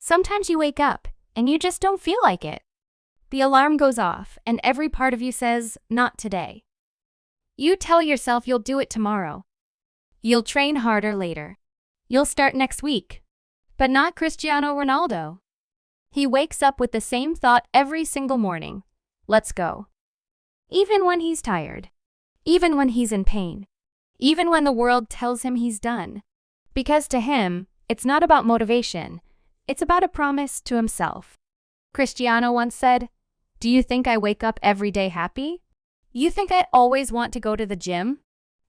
Sometimes you wake up and you just don't feel like it. The alarm goes off and every part of you says, not today. You tell yourself you'll do it tomorrow. You'll train harder later. You'll start next week. But not Cristiano Ronaldo. He wakes up with the same thought every single morning. Let's go. Even when he's tired. Even when he's in pain. Even when the world tells him he's done. Because to him, it's not about motivation. It's about a promise to himself. Cristiano once said, "Do you think I wake up every day happy? You think I always want to go to the gym?"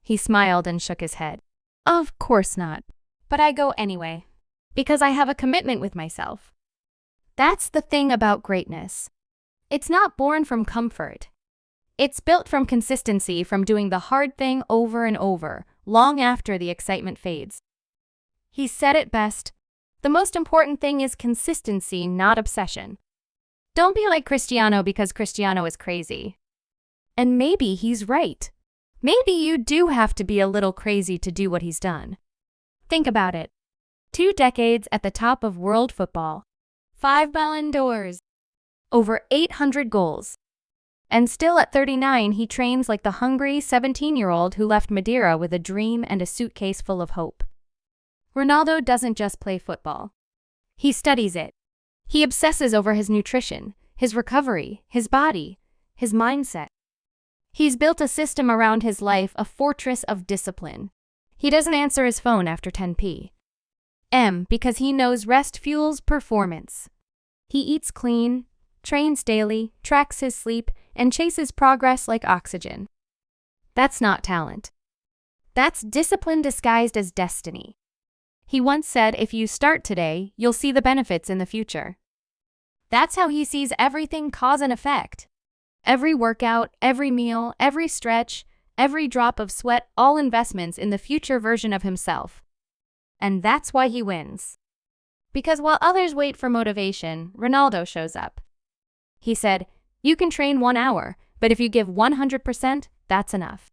He smiled and shook his head. Of course not. But I go anyway. Because I have a commitment with myself. That's the thing about greatness. It's not born from comfort. It's built from consistency, from doing the hard thing over and over, long after the excitement fades. He said it best, the most important thing is consistency, not obsession. Don't be like Cristiano because Cristiano is crazy. And maybe he's right. Maybe you do have to be a little crazy to do what he's done. Think about it. 2 decades at the top of world football. 5 Ballon d'Ors. Over 800 goals. And still at 39, he trains like the hungry 17-year-old who left Madeira with a dream and a suitcase full of hope. Ronaldo doesn't just play football. He studies it. He obsesses over his nutrition, his recovery, his body, his mindset. He's built a system around his life, a fortress of discipline. He doesn't answer his phone after 10 p.m. because he knows rest fuels performance. He eats clean, trains daily, tracks his sleep, and chases progress like oxygen. That's not talent. That's discipline disguised as destiny. He once said, if you start today, you'll see the benefits in the future. That's how he sees everything, cause and effect. Every workout, every meal, every stretch, every drop of sweat, all investments in the future version of himself. And that's why he wins. Because while others wait for motivation, Ronaldo shows up. He said, you can train 1 hour, but if you give 100%, that's enough.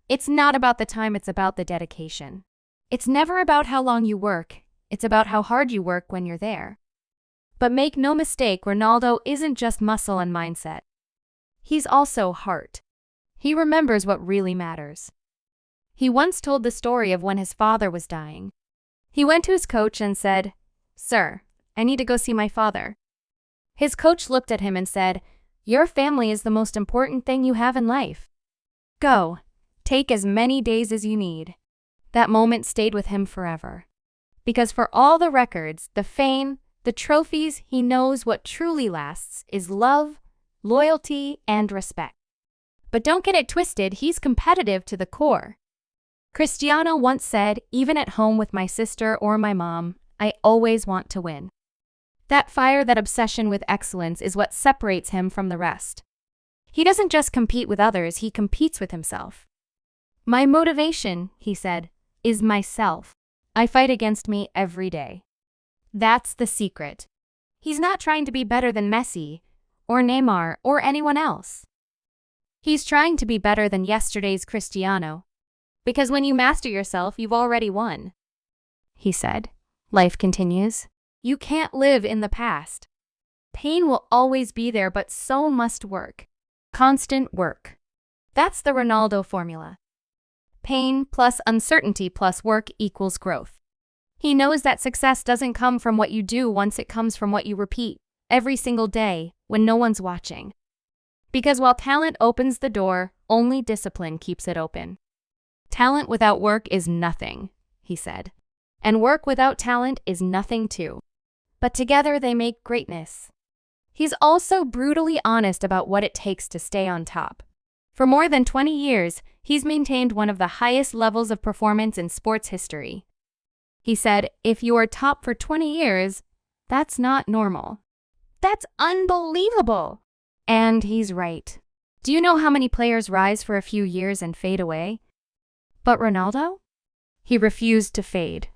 It's not about the time, it's about the dedication. It's never about how long you work, it's about how hard you work when you're there. But make no mistake, Ronaldo isn't just muscle and mindset. He's also heart. He remembers what really matters. He once told the story of when his father was dying. He went to his coach and said, "Sir, I need to go see my father." His coach looked at him and said, "Your family is the most important thing you have in life. Go, take as many days as you need." That moment stayed with him forever. Because for all the records, the fame, the trophies, he knows what truly lasts is love, loyalty, and respect. But don't get it twisted, he's competitive to the core. Cristiano once said, even at home with my sister or my mom, I always want to win. That fire, that obsession with excellence is what separates him from the rest. He doesn't just compete with others, he competes with himself. My motivation, he said, is myself. I fight against me every day. That's the secret. He's not trying to be better than Messi, or Neymar, or anyone else. He's trying to be better than yesterday's Cristiano. Because when you master yourself, you've already won. He said, life continues. You can't live in the past. Pain will always be there, but so must work. Constant work. That's the Ronaldo formula. Pain plus uncertainty plus work equals growth. He knows that success doesn't come from what you do once, it comes from what you repeat every single day when no one's watching. Because while talent opens the door, only discipline keeps it open. Talent without work is nothing, he said. And work without talent is nothing too. But together they make greatness. He's also brutally honest about what it takes to stay on top. For more than 20 years, he's maintained one of the highest levels of performance in sports history. He said, if you are top for 20 years, that's not normal. That's unbelievable. And he's right. Do you know how many players rise for a few years and fade away? But Ronaldo? He refused to fade.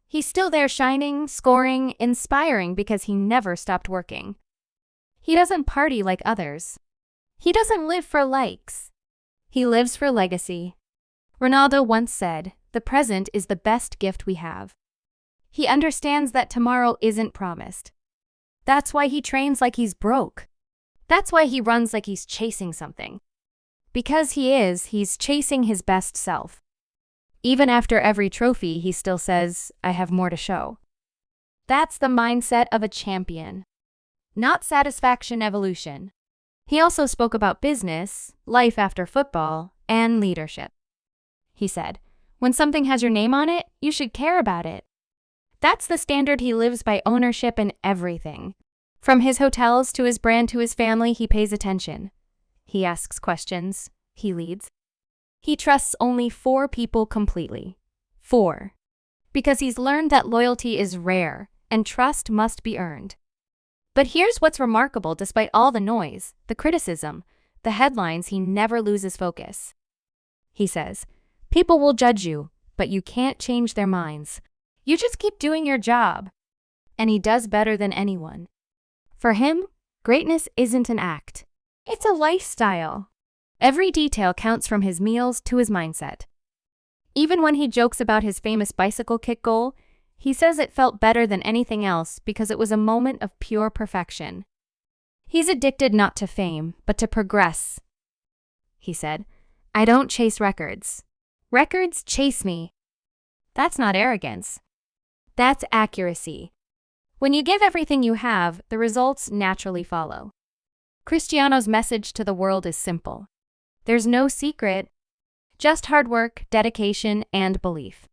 He's still there, shining, scoring, inspiring because he never stopped working. He doesn't party like others. He doesn't live for likes. He lives for legacy. Ronaldo once said, the present is the best gift we have. He understands that tomorrow isn't promised. That's why he trains like he's broke. That's why he runs like he's chasing something. Because he's chasing his best self. Even after every trophy, he still says, I have more to show. That's the mindset of a champion. Not satisfaction evolution. He also spoke about business, life after football, and leadership. He said, when something has your name on it, you should care about it. That's the standard he lives by: ownership in everything. From his hotels to his brand to his family, he pays attention. He asks questions. He leads. He trusts only 4 people completely. 4. Because he's learned that loyalty is rare and trust must be earned. But here's what's remarkable: despite all the noise, the criticism, the headlines, he never loses focus. He says, people will judge you, but you can't change their minds. You just keep doing your job. And he does better than anyone. For him, greatness isn't an act. It's a lifestyle. Every detail counts, from his meals to his mindset. Even when he jokes about his famous bicycle kick goal, he says it felt better than anything else because it was a moment of pure perfection. He's addicted not to fame, but to progress. He said, I don't chase records. Records chase me. That's not arrogance. That's accuracy. When you give everything you have, the results naturally follow. Cristiano's message to the world is simple. There's no secret, just hard work, dedication, and belief.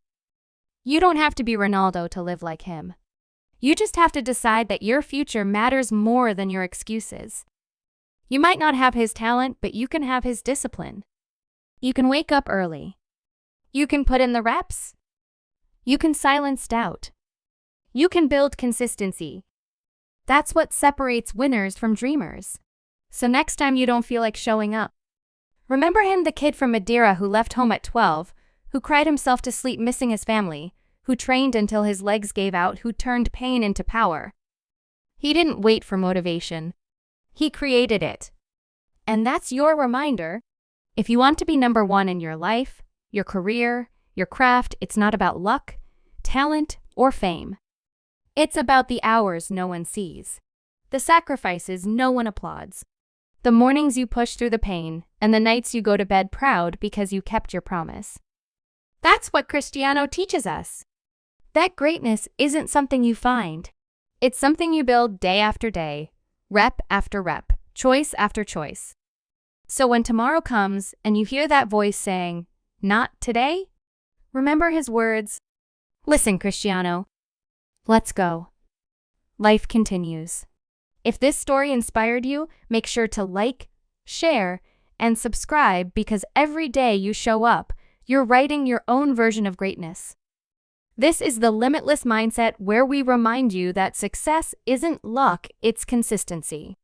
You don't have to be Ronaldo to live like him. You just have to decide that your future matters more than your excuses. You might not have his talent, but you can have his discipline. You can wake up early. You can put in the reps. You can silence doubt. You can build consistency. That's what separates winners from dreamers. So next time you don't feel like showing up, remember him, the kid from Madeira who left home at 12, who cried himself to sleep missing his family, who trained until his legs gave out, who turned pain into power. He didn't wait for motivation. He created it. And that's your reminder. If you want to be number 1 in your life, your career, your craft, it's not about luck, talent, or fame. It's about the hours no one sees, the sacrifices no one applauds, the mornings you push through the pain, and the nights you go to bed proud because you kept your promise. That's what Cristiano teaches us. That greatness isn't something you find. It's something you build day after day, rep after rep, choice after choice. So when tomorrow comes and you hear that voice saying, not today, remember his words. Listen, Cristiano. Let's go. Life continues. If this story inspired you, make sure to like, share, and subscribe, because every day you show up, you're writing your own version of greatness. This is the Limitless Mindset, where we remind you that success isn't luck, it's consistency.